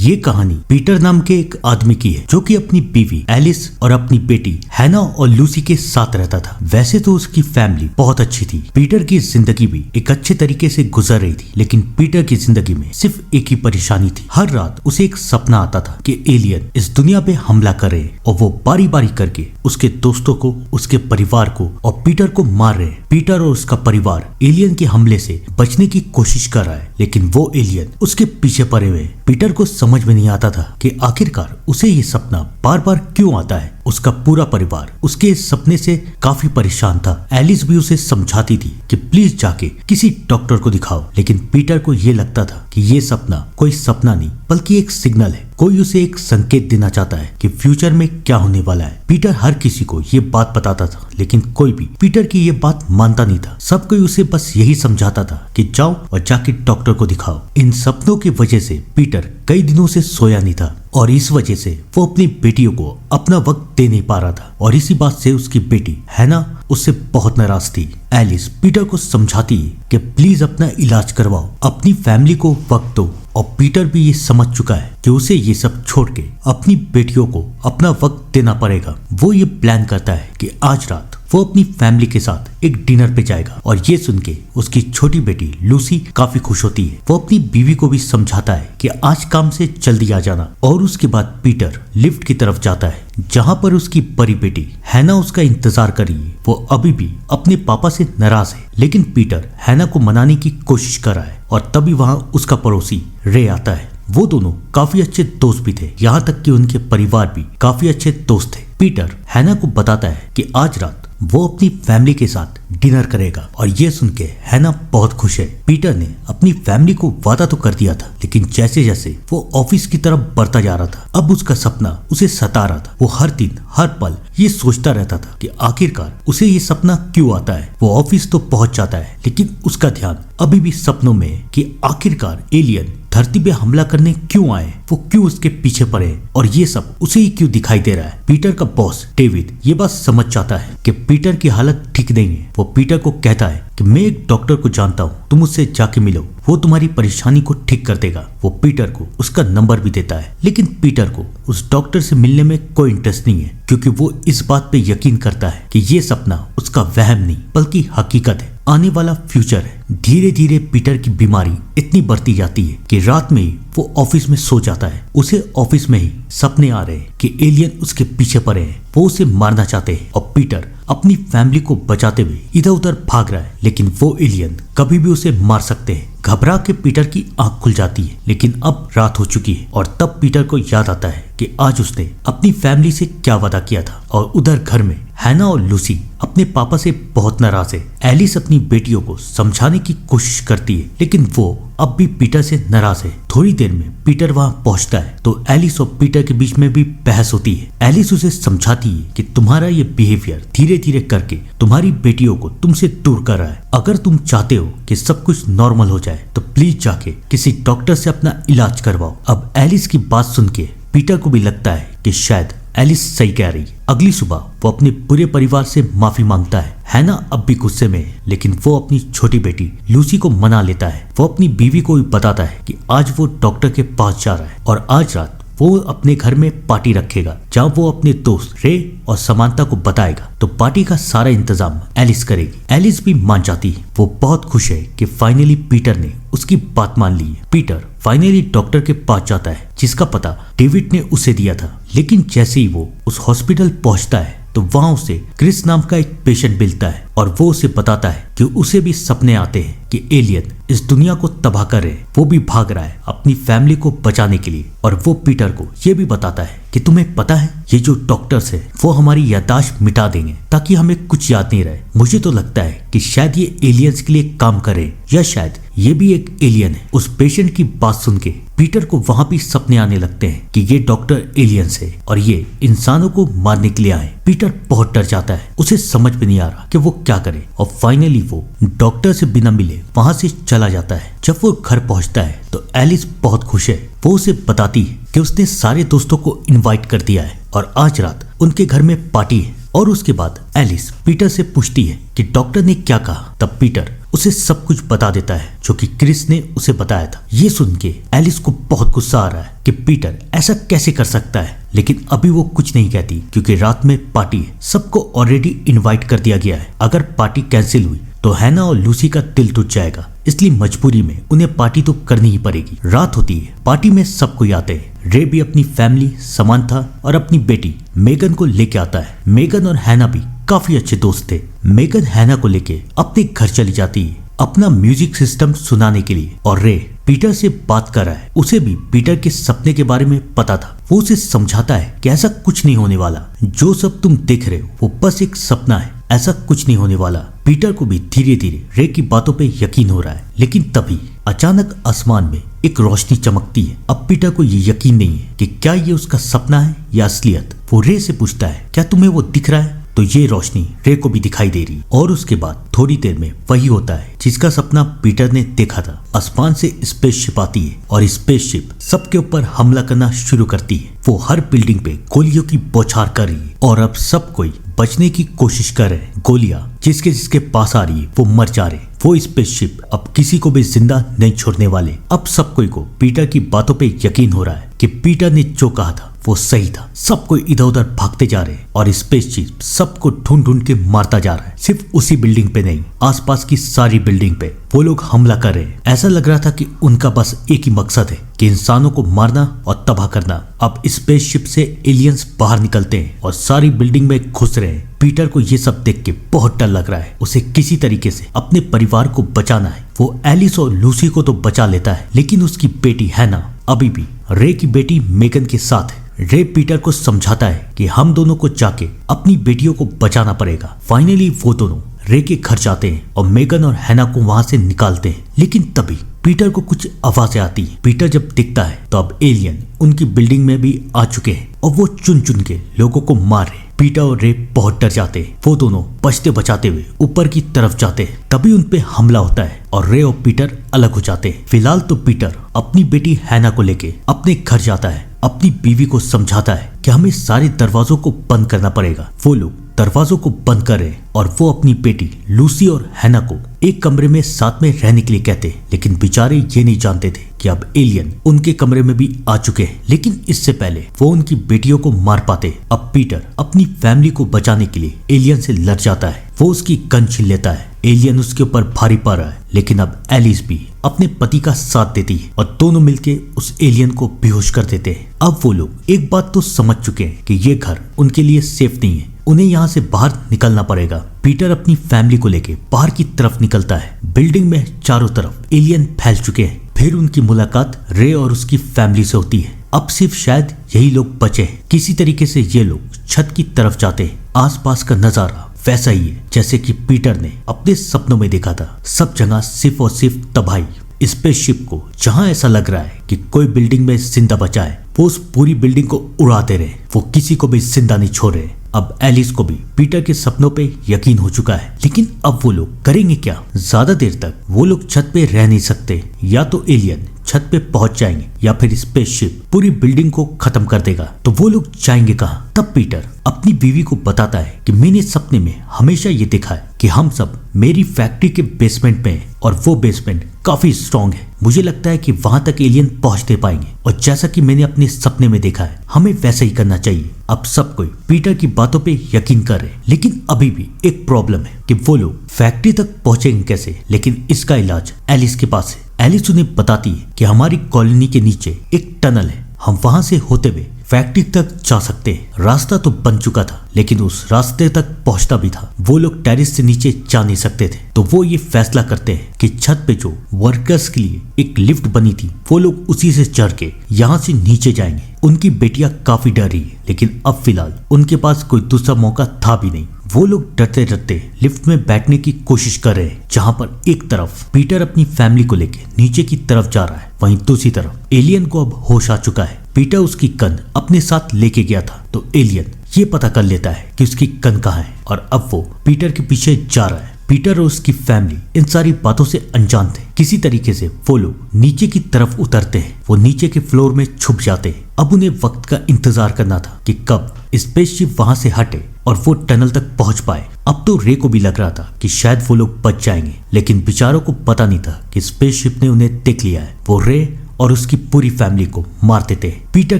ये कहानी पीटर नाम के एक आदमी की है जो कि अपनी बीवी एलिस और अपनी बेटी हैना और लूसी के साथ रहता था। वैसे तो उसकी फैमिली बहुत अच्छी थी। पीटर की जिंदगी भी एक अच्छे तरीके से गुजर रही थी, लेकिन पीटर की जिंदगी में सिर्फ एक ही परेशानी थी। हर रात उसे एक सपना आता था कि एलियन इस दुनिया पे हमला कर रहे और वो बारी बारी करके उसके दोस्तों को, उसके परिवार को और पीटर को मार रहे। पीटर और उसका परिवार एलियन के हमले से बचने की कोशिश कर रहा है, लेकिन वो एलियन उसके पीछे पड़े हुए। पीटर को समझ में नहीं आता था कि आखिरकार उसे ये सपना बार बार क्यों आता है। उसका पूरा परिवार उसके इस सपने से काफी परेशान था। एलिस भी उसे समझाती थी कि प्लीज जाके किसी डॉक्टर को दिखाओ, लेकिन पीटर को ये लगता था कि ये सपना कोई सपना नहीं बल्कि एक सिग्नल है। कोई उसे एक संकेत देना चाहता है कि फ्यूचर में क्या होने वाला है। पीटर हर किसी को ये बात बताता था, लेकिन कोई भी पीटर की ये बात मानता नहीं था। सब कोई उसे बस यही समझाता था कि जाओ और जाके डॉक्टर को दिखाओ। इन सपनों की वजह से पीटर कई दिनों से सोया नहीं था और इस वजह से वो अपनी बेटियों को अपना वक्त दे नहीं पा रहा था। और इसी बात से उसकी बेटी हैना उससे बहुत नाराज थी। एलिस पीटर को समझाती है कि प्लीज अपना इलाज करवाओ, अपनी फैमिली को वक्त दो। और पीटर भी ये समझ चुका है कि उसे ये सब छोड़ के अपनी बेटियों को अपना वक्त देना पड़ेगा। वो ये प्लान करता है कि आज रात वो अपनी फैमिली के साथ एक डिनर पे जाएगा। और ये सुन के उसकी छोटी बेटी लूसी काफी खुश होती है। वो अपनी बीवी को भी समझाता है कि आज काम से जल्दी आ जाना। और उसके बाद पीटर लिफ्ट की तरफ जाता है जहाँ पर उसकी बड़ी बेटी हैना उसका इंतजार कर रही है। वो अभी भी अपने पापा से नाराज है, लेकिन पीटर हैना को मनाने की कोशिश कर रहा है। और तभी वहाँ उसका पड़ोसी रे आता है। वो दोनों काफी अच्छे दोस्त भी थे, यहाँ तक कि उनके परिवार भी काफी अच्छे दोस्त थे। पीटर हैना को बताता है कि आज रात वो अपनी फैमिली के साथ डिनर करेगा। और ये सुन के हैना बहुत खुश है। पीटर ने अपनी फैमिली को वादा तो कर दिया था, लेकिन जैसे जैसे वो ऑफिस की तरफ बढ़ता जा रहा था, अब उसका सपना उसे सता रहा था। वो हर दिन हर पल ये सोचता रहता था कि आखिरकार उसे ये सपना क्यों आता है। वो ऑफिस तो पहुंच जाता है, लेकिन उसका ध्यान अभी भी सपनों में है कि आखिरकार एलियन धरती पे हमला करने क्यों आए, वो क्यों उसके पीछे पड़े और ये सब उसे ही क्यों दिखाई दे रहा है। पीटर का बॉस डेविड ये बात समझ जाता है कि पीटर की हालत ठीक नहीं है। वो पीटर को कहता है कि मैं एक डॉक्टर को जानता हूँ, तुम उससे जाके मिलो, वो तुम्हारी परेशानी को ठीक कर देगा। वो पीटर को उसका नंबर भी देता है, लेकिन पीटर को उस डॉक्टर से मिलने में कोई इंटरेस्ट नहीं है, क्योंकि वो इस बात पे यकीन करता है कि ये सपना उसका वहम नहीं बल्कि हकीकत है, आने वाला फ्यूचर है। धीरे धीरे पीटर की बीमारी इतनी बढ़ती जाती है कि रात में ही वो ऑफिस में सो जाता है। उसे ऑफिस में ही सपने आ रहे हैं कि एलियन उसके पीछे पड़े हैं, वो उसे मारना चाहते हैं। और पीटर अपनी फैमिली को बचाते हुए इधर उधर भाग रहा है, लेकिन वो एलियन कभी भी उसे मार सकते हैं। घबरा के पीटर की आंख खुल जाती है, लेकिन अब रात हो चुकी है। और तब पीटर को याद आता है कि आज उसने अपनी फैमिली से क्या वादा किया था। और उधर घर में हैना और लूसी अपने पापा से बहुत नाराज है। एलिस अपनी बेटियों को समझाने की कोशिश करती है, लेकिन वो अब भी पीटर से नाराज है। थोड़ी देर में पीटर वहां पहुंचता है तो एलिस और पीटर के बीच में भी बहस होती है। एलिस उसे समझाती है कि तुम्हारा ये बिहेवियर धीरे धीरे करके तुम्हारी बेटियों को तुमसे दूर कर रहा है। अगर तुम चाहते हो कि सब कुछ नॉर्मल हो जाए तो प्लीज जाके किसी डॉक्टर से अपना इलाज करवाओ। अब एलिस की बात सुन के पीटर को भी लगता है कि शायद एलिस सही कह रही है। अगली सुबह वो अपने पूरे परिवार से माफी मांगता है। हैना अब भी गुस्से में है, लेकिन वो अपनी छोटी बेटी लूसी को मना लेता है। वो अपनी बीवी को भी बताता है कि आज वो डॉक्टर के पास जा रहा है और आज रात वो अपने घर में पार्टी रखेगा, जहाँ वो अपने दोस्त रे और समांता को बताएगा। तो पार्टी का सारा इंतजाम एलिस करेगी। एलिस भी मान जाती है। वो बहुत खुश है कि फाइनली पीटर ने उसकी बात मान ली है। पीटर फाइनली डॉक्टर के पास जाता है, जिसका पता डेविड ने उसे दिया था। लेकिन जैसे ही वो उस हॉस्पिटल पहुंचता है तो वहां उसे क्रिस नाम का एक पेशेंट मिलता है और वो उसे बताता है कि उसे भी सपने आते हैं कि एलियन इस दुनिया को तबाह कर रहे हैं। वो भी भाग रहा है अपनी फैमिली को बचाने के लिए। और वो पीटर को ये भी बताता है कि तुम्हें पता है ये जो डॉक्टर्स है वो हमारी याददाश्त मिटा देंगे ताकि हमें कुछ याद नहीं रहे। मुझे तो लगता है कि शायद ये एलियंस के लिए काम करे, या शायद ये भी एक एलियन है। उस पेशेंट की बात सुन के पीटर को वहां भी सपने आने लगते हैं कि ये डॉक्टर एलियंस है और ये इंसानों को मारने के लिए आए। पीटर बहुत डर जाता है, उसे समझ में नहीं आ रहा कि वो क्या करे। और फाइनली वो डॉक्टर से बिना मिले वहां से चला जाता है। जब वो घर पहुंचता है तो एलिस बहुत खुश है। वो उसे बताती है कि उसने सारे दोस्तों को इनवाइट कर दिया है और आज रात उनके घर में पार्टी है। और उसके बाद एलिस पीटर से पूछती है कि डॉक्टर ने क्या कहा। तब पीटर उसे सब कुछ बता देता है जो कि क्रिस ने उसे बताया था। ये सुन के एलिस को बहुत गुस्सा आ रहा है कि पीटर ऐसा कैसे कर सकता है, लेकिन अभी वो कुछ नहीं कहती क्योंकि रात में पार्टी है, सबको ऑलरेडी इनवाइट कर दिया गया है। अगर पार्टी कैंसिल हुई तो हैना और लूसी का दिल टूट जाएगा, इसलिए मजबूरी में उन्हें पार्टी तो करनी ही पड़ेगी। रात होती है, पार्टी में सब कोई आते हैं। रे भी अपनी फैमिली, समांथा और अपनी बेटी मेगन को लेके आता है। मेगन और हैना भी काफी अच्छे दोस्त थे। मेगन हैना को लेके अपने घर चली जाती है अपना म्यूजिक सिस्टम सुनाने के लिए, और रे पीटर से बात कर रहा है। उसे भी पीटर के सपने के बारे में पता था। वो उसे समझाता है कि ऐसा कुछ नहीं होने वाला, जो सब तुम देख रहे हो वो बस एक सपना है, ऐसा कुछ नहीं होने वाला। पीटर को भी धीरे धीरे रे की बातों पे यकीन हो रहा है, लेकिन तभी अचानक आसमान में एक रोशनी चमकती है। अब पीटर को ये यकीन नहीं है कि क्या ये उसका सपना है या असलियत। वो रे से पूछता है, क्या तुम्हें वो दिख रहा है? तो ये रोशनी रे को भी दिखाई दे रही, और उसके बाद थोड़ी देर में वही होता है जिसका सपना पीटर ने देखा था। आसमान से स्पेसशिप आती है और स्पेसशिप सबके ऊपर हमला करना शुरू करती है। वो हर बिल्डिंग पे गोलियों की बौछार कर रही है और अब सब कोई बचने की कोशिश कर रहे हैं। गोलियां जिसके जिसके पास आ रही है वो मर जा रहे। वो स्पेसशिप अब किसी को भी जिंदा नहीं छोड़ने वाले। अब सब कोई को पीटर की बातों पे यकीन हो रहा है कि पीटर ने जो कहा था वो सही था। सब कोई इधर उधर भागते जा रहे हैं और स्पेसशिप सबको ढूंढ ढूंढ के मारता जा रहा है। सिर्फ उसी बिल्डिंग पे नहीं, आसपास की सारी बिल्डिंग पे वो लोग हमला कर रहे हैं। ऐसा लग रहा था कि उनका बस एक ही मकसद है कि इंसानों को मारना और तबाह करना। अब स्पेसशिप से एलियंस बाहर निकलते हैं और सारी बिल्डिंग में घुस रहे हैं। पीटर को ये सब देख के बहुत डर लग रहा है। उसे किसी तरीके से अपने परिवार को बचाना है। वो एलिस और लूसी को तो बचा लेता है, लेकिन उसकी बेटी हैना अभी भी रे की बेटी मेगन के साथ है। रे पीटर को समझाता है कि हम दोनों को जाके अपनी बेटियों को बचाना पड़ेगा। फाइनली वो दोनों रे के घर जाते हैं और मेगन और हैना को वहां से निकालते हैं, लेकिन तभी पीटर को कुछ आवाजें आती हैं। पीटर जब दिखता है तो अब एलियन उनकी बिल्डिंग में भी आ चुके हैं और वो चुन चुन के लोगों को मार रहे हैं। पीटर और रे बहुत डर जाते हैं। वो दोनों बचते बचाते हुए ऊपर की तरफ जाते हैं, तभी उन पे हमला होता है और रे और पीटर अलग हो जाते हैं। फिलहाल तो पीटर अपनी बेटी हैना को लेके अपने घर जाता है। अपनी बीवी को समझाता है कि हमें सारे दरवाजों को बंद करना पड़ेगा। वो लोग दरवाजों को बंद कर रहे और वो अपनी बेटी लूसी और हैना को एक कमरे में साथ में रहने के लिए कहते, लेकिन बेचारे ये नहीं जानते थे कि अब एलियन उनके कमरे में भी आ चुके हैं। लेकिन इससे पहले वो उनकी बेटियों को मार पाते। अब पीटर अपनी फैमिली को बचाने के लिए एलियन से लड़ जाता है। वो उसकी गन छीन लेता है। एलियन उसके ऊपर भारी पड़ रहा है, लेकिन अब एलिस भी अपने पति का साथ देती है और दोनों मिलके उस एलियन को बेहोश कर देते हैं। अब वो लोग एक बात तो समझ चुके हैं कि ये घर उनके लिए सेफ नहीं है, उन्हें यहाँ से बाहर निकलना पड़ेगा। पीटर अपनी फैमिली को लेके बाहर की तरफ निकलता है। बिल्डिंग में चारों तरफ एलियन फैल चुके हैं। फिर उनकी मुलाकात रे और उसकी फैमिली से होती है। अब सिर्फ शायद यही लोग बचे हैं। किसी तरीके से ये लोग छत की तरफ जाते हैं। आसपास का नजारा वैसा ही है जैसे कि पीटर ने अपने सपनों में देखा था। सब जगह सिर्फ और सिर्फ तबाही। स्पेसशिप को जहां ऐसा लग रहा है कि कोई बिल्डिंग में जिंदा बचा है, वो उस पूरी बिल्डिंग को उड़ाते रहे। वो किसी को भी जिंदा नहीं छोड़ रहे। अब एलिस को भी पीटर के सपनों पे यकीन हो चुका है, लेकिन अब वो लोग करेंगे क्या? ज्यादा देर तक वो लोग छत पे रह नहीं सकते। या तो एलियन छत पे पहुंच जाएंगे या फिर स्पेसशिप पूरी बिल्डिंग को खत्म कर देगा। तो वो लोग जाएंगे कहाँ? तब पीटर अपनी बीवी को बताता है कि मैंने सपने में हमेशा ये देखा है कि हम सब मेरी फैक्ट्री के बेसमेंट में हैं और वो बेसमेंट काफी स्ट्रॉन्ग है। मुझे लगता है कि वहां तक एलियन पहुंचते पाएंगे और जैसा कि मैंने अपने सपने में देखा है, हमें वैसा ही करना चाहिए। अब सब कोई पीटर की बातों पे यकीन कर रहे हैं, लेकिन अभी भी एक प्रॉब्लम है कि वो लोग फैक्ट्री तक पहुंचेंगे कैसे। लेकिन इसका इलाज एलिस के पास है। एलिस उन्हें बताती है कि हमारी कॉलोनी के नीचे एक टनल है, हम वहां से होते हुए फैक्ट्री तक जा सकते हैं। रास्ता तो बन चुका था, लेकिन उस रास्ते तक पहुंचना भी था। वो लोग टेरिस से नीचे जा नहीं सकते थे, तो वो ये फैसला करते हैं कि छत पे जो वर्कर्स के लिए एक लिफ्ट बनी थी, वो लोग उसी से चढ़ के यहाँ से नीचे जाएंगे। उनकी बेटियां काफी डर रही है, लेकिन अब फिलहाल उनके पास कोई दूसरा मौका था भी नहीं। वो लोग डरते डरते लिफ्ट में बैठने की कोशिश कर रहे हैं, जहाँ पर एक तरफ पीटर अपनी फैमिली को लेके नीचे की तरफ जा रहा है, वहीं दूसरी तरफ एलियन को अब होश आ चुका है। पीटर उसकी गन अपने साथ लेके गया था, तो एलियन ये पता कर लेता है कि उसकी गन कहाँ है और अब वो पीटर के पीछे जा रहा है। पीटर और उसकी फैमिली इन सारी बातों से अनजान थे। किसी तरीके से वो लोग नीचे की तरफ उतरते हैं, वो नीचे के फ्लोर में छुप जाते हैं। अब उन्हें वक्त का इंतजार करना था कि कब स्पेसशिप वहां से हटे और वो टनल तक पहुंच पाए। अब तो रे को भी लग रहा था कि शायद वो लोग बच जाएंगे, लेकिन बेचारों को पता नहीं था कि स्पेसशिप ने उन्हें देख लिया है। वो रे और उसकी पूरी फैमिली को मार देते हैं। पीटर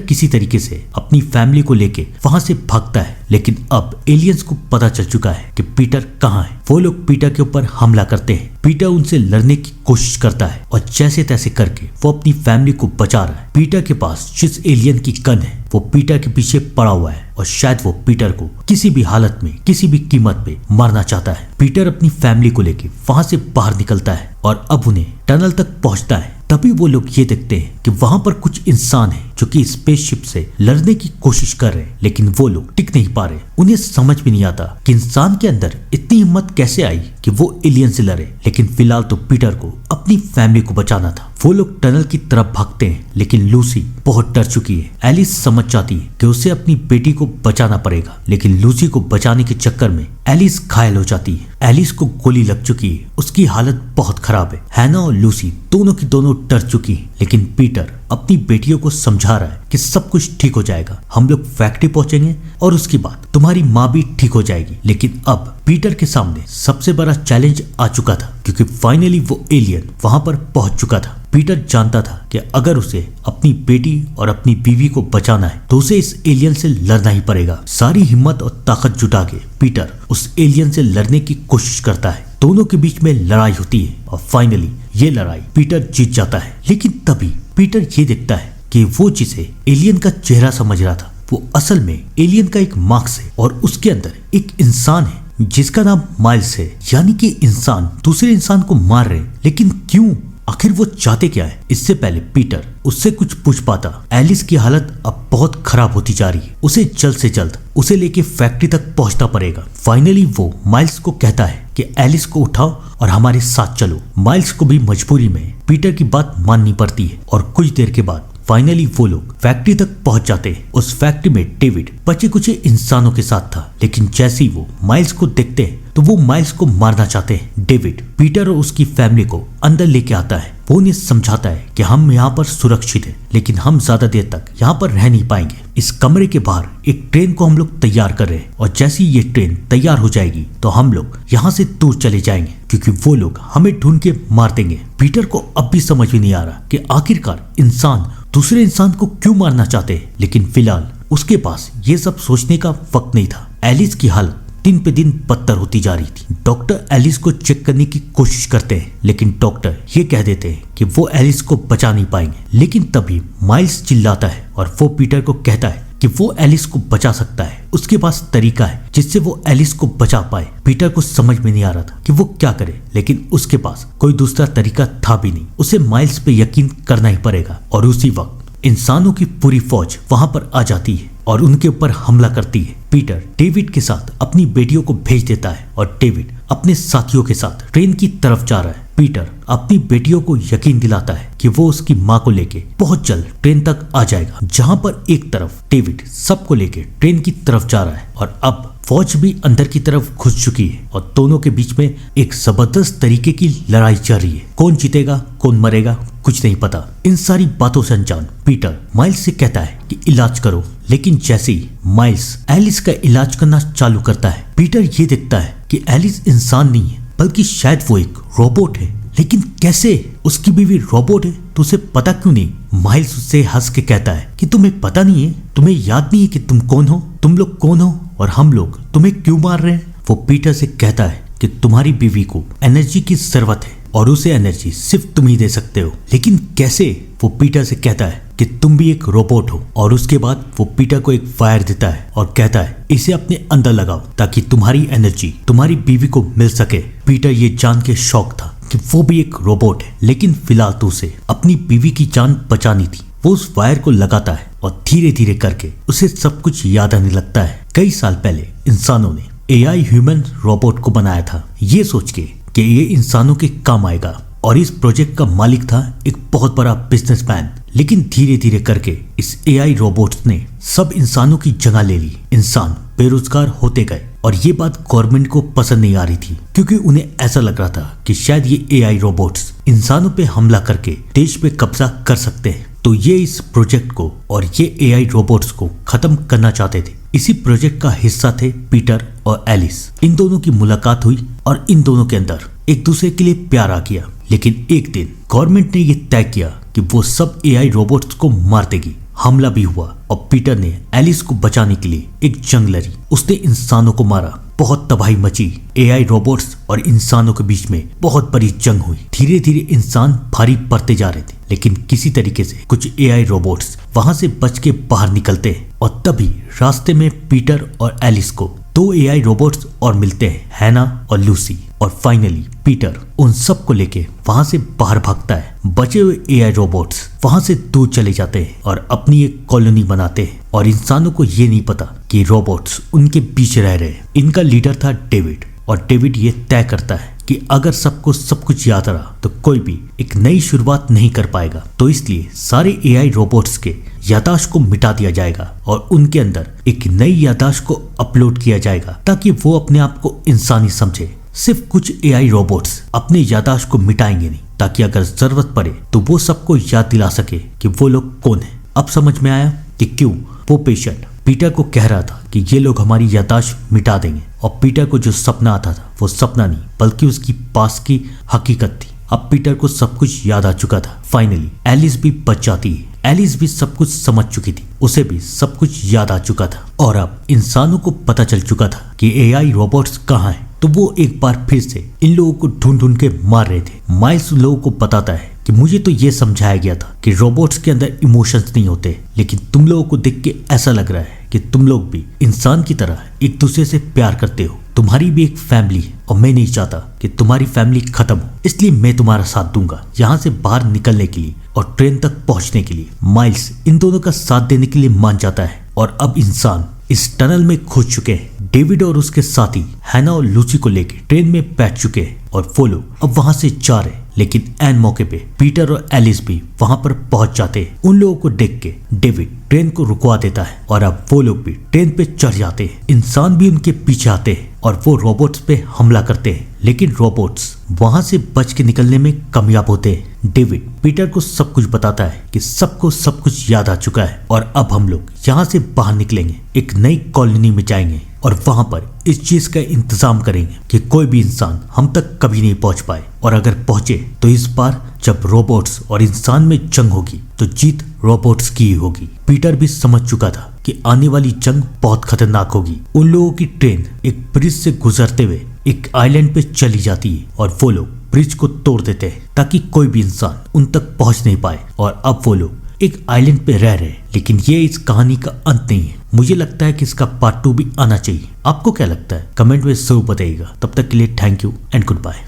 किसी तरीके से अपनी फैमिली को लेके वहां से भागता है, लेकिन अब एलियंस को पता चल चुका है कि पीटर कहाँ है। वो लोग पीटर के ऊपर हमला करते हैं। पीटर उनसे लड़ने की कोशिश करता है और जैसे तैसे करके वो अपनी फैमिली को बचा रहा है। पीटर के पास जिस एलियन की गन है वो पीटर के पीछे पड़ा हुआ है और शायद वो पीटर को किसी भी हालत में किसी भी कीमत पे मारना चाहता है। पीटर अपनी फैमिली को लेके वहां से बाहर निकलता है और अब उन्हें टनल तक पहुंचता है। तभी वो लोग ये देखते हैं कि वहां पर कुछ इंसान हैं जो कि स्पेसशिप से लड़ने की कोशिश कर रहे हैं, लेकिन वो लोग टिक नहीं पा रहे। उन्हें समझ भी नहीं आता कि इंसान के अंदर इतनी हिम्मत कैसे आई कि वो एलियन से लड़े, लेकिन फिलहाल तो पीटर को अपनी फैमिली को बचाना था। वो लोग टनल की तरफ भागते हैं, लेकिन लूसी बहुत डर चुकी है। एलिस समझ जाती है कि उसे अपनी बेटी को बचाना पड़ेगा, लेकिन लूसी को बचाने के चक्कर में एलिस घायल हो जाती है। एलिस को गोली लग चुकी है, उसकी हालत बहुत खराब है। हैना और लूसी दोनों की दोनों डर चुकी है, लेकिन पीटर अपनी बेटियों को समझा रहा है कि सब कुछ ठीक हो जाएगा, हम लोग फैक्ट्री पहुंचेंगे और उसके बाद तुम्हारी माँ भी ठीक हो जाएगी। लेकिन अब पीटर के सामने सबसे बड़ा चैलेंज आ चुका था, क्योंकि फाइनली वो एलियन वहां पर पहुंच चुका था। पीटर जानता था कि अगर उसे अपनी बेटी और अपनी बीवी को बचाना है तो उसे इस एलियन से लड़ना ही पड़ेगा। सारी हिम्मत और ताकत जुटा के पीटर उस एलियन से लड़ने की कोशिश करता है। दोनों के बीच में लड़ाई होती है और फाइनली ये लड़ाई पीटर जीत जाता है। लेकिन तभी पीटर ये देखता है कि वो जिसे एलियन का चेहरा समझ रहा था वो असल में एलियन का एक मार्क्स है और उसके अंदर एक इंसान है जिसका नाम माइल्स है। यानी कि इंसान दूसरे इंसान को मार रहे, लेकिन क्यों? आखिर वो चाहते क्या है? इससे पहले पीटर उससे कुछ पूछ पाता। एलिस की हालत अब बहुत खराब होती जा रही है, उसे जल्द से जल्द उसे लेके फैक्ट्री तक पहुंचना पड़ेगा। फाइनली वो माइल्स को कहता है कि एलिस को उठाओ और हमारे साथ चलो। माइल्स को भी मजबूरी में पीटर की बात माननी पड़ती है और कुछ देर के बाद फाइनली वो लोग फैक्ट्री तक पहुंच जाते हैं। उस फैक्ट्री में डेविड बचे कुछ इंसानों के साथ था, लेकिन जैसे ही वो माइल्स को देखते हैं तो वो माइल्स को मारना चाहते हैं। डेविड पीटर और उसकी फैमिली को अंदर लेके आता है। वो उन्हें समझाता है कि हम यहाँ पर सुरक्षित हैं, लेकिन हम ज्यादा देर तक यहाँ पर रह नहीं पाएंगे। इस कमरे के बाहर एक ट्रेन को हम लोग तैयार कर रहे हैं और जैसे ही ये ट्रेन तैयार हो जाएगी तो हम लोग यहाँ से दूर चले जाएंगे, क्योंकि वो लोग हमें ढूंढ के मार देंगे। पीटर को अब भी समझ में नहीं आ रहा कि आखिरकार इंसान दूसरे इंसान को क्यों मारना चाहते हैं, लेकिन फिलहाल उसके पास ये सब सोचने का वक्त नहीं था। एलिस की हालत दिन पे दिन बदतर होती जा रही थी। डॉक्टर एलिस को चेक करने की कोशिश करते हैं, लेकिन डॉक्टर ये कह देते हैं कि वो एलिस को बचा नहीं पाएंगे। लेकिन तभी माइल्स चिल्लाता है और वो पीटर को कहता है कि वो एलिस को बचा सकता है, उसके पास तरीका है जिससे वो एलिस को बचा पाए। पीटर को समझ में नहीं आ रहा था कि वो क्या करे, लेकिन उसके पास कोई दूसरा तरीका था भी नहीं। उसे माइल्स पे यकीन करना ही पड़ेगा। और उसी वक्त इंसानों की पूरी फौज वहां पर आ जाती है और उनके ऊपर हमला करती है। पीटर डेविड के साथ अपनी बेटियों को भेज देता है और डेविड अपने साथियों के साथ ट्रेन की तरफ जा रहा है। पीटर अपनी बेटियों को यकीन दिलाता है कि वो उसकी माँ को लेके बहुत जल्द ट्रेन तक आ जाएगा। जहाँ पर एक तरफ डेविड सबको लेके ट्रेन की तरफ जा रहा है और अब फौज भी अंदर की तरफ घुस चुकी है और दोनों के बीच में एक जबरदस्त तरीके की लड़ाई चल रही है। कौन जीतेगा कौन मरेगा कुछ नहीं पता। इन सारी बातों से अनजान पीटर माइल्स से कहता है कि इलाज करो, लेकिन जैसे ही माइल्स एलिस का इलाज करना चालू करता है, पीटर ये देखता है कि एलिस इंसान नहीं है बल्कि शायद वो एक रोबोट है। लेकिन कैसे? उसकी बीवी रोबोट है तो उसे पता क्यों नहीं? माइल्स उससे हंस के कहता है कि तुम्हें पता नहीं है, तुम्हें याद नहीं है कि तुम कौन हो, तुम लोग कौन हो और हम लोग तुम्हें क्यों मार रहे हैं। वो पीटर से कहता है कि तुम्हारी बीवी को एनर्जी की जरूरत है और उसे एनर्जी सिर्फ तुम ही दे सकते हो। लेकिन कैसे? वो पीटर से कहता है कि तुम भी एक रोबोट हो और उसके बाद वो पीटर को एक फायर देता है और कहता है इसे अपने अंदर लगाओ ताकि तुम्हारी एनर्जी तुम्हारी बीवी को मिल सके। पीटर ये जान के शौक था कि वो भी एक रोबोट है, लेकिन फिलहाल तो उसे अपनी बीवी की जान बचानी थी। वो उस वायर को लगाता है और धीरे धीरे करके उसे सब कुछ याद आने लगता है। कई साल पहले इंसानों ने एआई ह्यूमन रोबोट को बनाया था, ये सोच के कि ये इंसानों के काम आएगा। और इस प्रोजेक्ट का मालिक था एक बहुत बड़ा बिजनेसमैन। लेकिन धीरे धीरे करके इस एआई रोबोट्स ने सब इंसानों की जगह ले ली। इंसान बेरोजगार होते गए और ये बात गवर्नमेंट को पसंद नहीं आ रही थी, क्योंकि उन्हें ऐसा लग रहा था कि शायद ये एआई रोबोट्स इंसानों पे हमला करके देश पे कब्जा कर सकते हैं। तो ये इस प्रोजेक्ट को और ये एआई रोबोट्स को खत्म करना चाहते थे। इसी प्रोजेक्ट का हिस्सा थे पीटर और एलिस। इन दोनों की मुलाकात हुई और इन दोनों के अंदर एक दूसरे के लिए प्यार आ गया। लेकिन एक दिन गवर्नमेंट ने ये तय किया कि वो सब एआई रोबोट्स को मार देगी। हमला भी हुआ और पीटर ने एलिस को बचाने के लिए एक जंग लड़ी। उसने इंसानों को मारा, बहुत तबाही मची। एआई रोबोट्स और इंसानों के बीच में बहुत बड़ी जंग हुई। धीरे धीरे इंसान भारी पड़ते जा रहे थे, लेकिन किसी तरीके से कुछ एआई रोबोट्स वहां से बच के बाहर निकलते हैं और तभी रास्ते में पीटर और एलिस को दो एआई रोबोट्स और मिलते हैं, हैना और लूसी। और फाइनली पीटर उन सब को लेके वहां से बाहर भागता है। बचे हुए एआई रोबोट्स वहां से दूर चले जाते हैं और अपनी एक कॉलोनी बनाते हैं और इंसानों को ये नहीं पता कि रोबोट्स उनके बीच रह रहे हैं। इनका लीडर था डेविड और डेविड ये तय करता है कि अगर सबको सब कुछ याद रहा तो कोई भी एक नई शुरुआत नहीं कर पाएगा। तो इसलिए सारे एआई रोबोट्स के याददाश्त को मिटा दिया जाएगा और उनके अंदर एक नई याददाश्त को अपलोड किया जाएगा ताकि वो अपने आप को इंसानी समझे। सिर्फ कुछ एआई रोबोट्स अपने याददाश्त को मिटाएंगे नहीं, ताकि अगर जरूरत पड़े तो वो सबको याद दिला सके कि वो लोग कौन है। अब समझ में आया कि क्यों वो पेशेंट पीटर को कह रहा था कि ये लोग हमारी याददाश्त मिटा देंगे। और पीटर को जो सपना आता था वो सपना नहीं बल्कि उसकी पास की हकीकत थी। अब पीटर को सब कुछ याद आ चुका था। फाइनली एलिस भी बच जाती है। एलिस भी सब कुछ समझ चुकी थी, उसे भी सब कुछ याद आ चुका था और अब इंसानों को पता चल चुका था कि एआई रोबोट्स कहाँ हैं। तो वो एक बार फिर से इन लोगों को ढूंढ ढूंढ के मार रहे थे। माइल्स लोगों को बताता है कि मुझे तो ये समझाया गया था कि रोबोट्स के अंदर इमोशंस नहीं होते, लेकिन तुम लोगों को देख के ऐसा लग रहा है कि तुम लोग भी इंसान की तरह एक दूसरे से प्यार करते हो। तुम्हारी भी एक फैमिली है और मैं नहीं चाहता कि तुम्हारी फैमिली खत्म हो, इसलिए मैं तुम्हारा साथ दूंगा यहाँ से बाहर निकलने के लिए और ट्रेन तक पहुंचने के लिए। माइल्स इन दोनों का साथ देने के लिए मान जाता है और अब इंसान इस टनल में घुस चुके हैं। डेविड और उसके साथी हैना और लूसी को लेके ट्रेन में बैठ चुके हैं और वो लोग अब वहां से जा रहे। लेकिन एन मौके पे पीटर और एलिस भी वहां पर पहुंच जाते हैं। उन लोगों को देख के डेविड ट्रेन को रुकवा देता है और अब वो लोग भी ट्रेन पे चढ़ जाते हैं। इंसान भी उनके पीछे आते हैं और वो रोबोट्स पे हमला करते हैं, लेकिन रोबोट्स वहां से बच के निकलने में कामयाब होते हैं। डेविड पीटर को सब कुछ बताता है कि सबको सब कुछ याद आ चुका है और अब हम लोग यहाँ से बाहर निकलेंगे, एक नई कॉलोनी में जाएंगे और वहां पर इस चीज का इंतजाम करेंगे कि कोई भी इंसान हम तक कभी नहीं पहुंच पाए, और अगर पहुंचे तो इस बार जब रोबोट्स और इंसान में जंग होगी तो जीत रोबोट्स की ही होगी। पीटर भी समझ चुका था कि आने वाली जंग बहुत खतरनाक होगी। उन लोगों की ट्रेन एक ब्रिज से गुजरते हुए एक आइलैंड पे चली जाती है और वो लोग ब्रिज को तोड़ देते हैं ताकि कोई भी इंसान उन तक पहुंच नहीं पाए। और अब वो लोग एक आइलैंड पे रह रहे हैं। लेकिन ये इस कहानी का अंत नहीं है। मुझे लगता है कि इसका पार्ट 2 भी आना चाहिए। आपको क्या लगता है कमेंट में जरूर बताइएगा। तब तक के लिए thank you and good bye.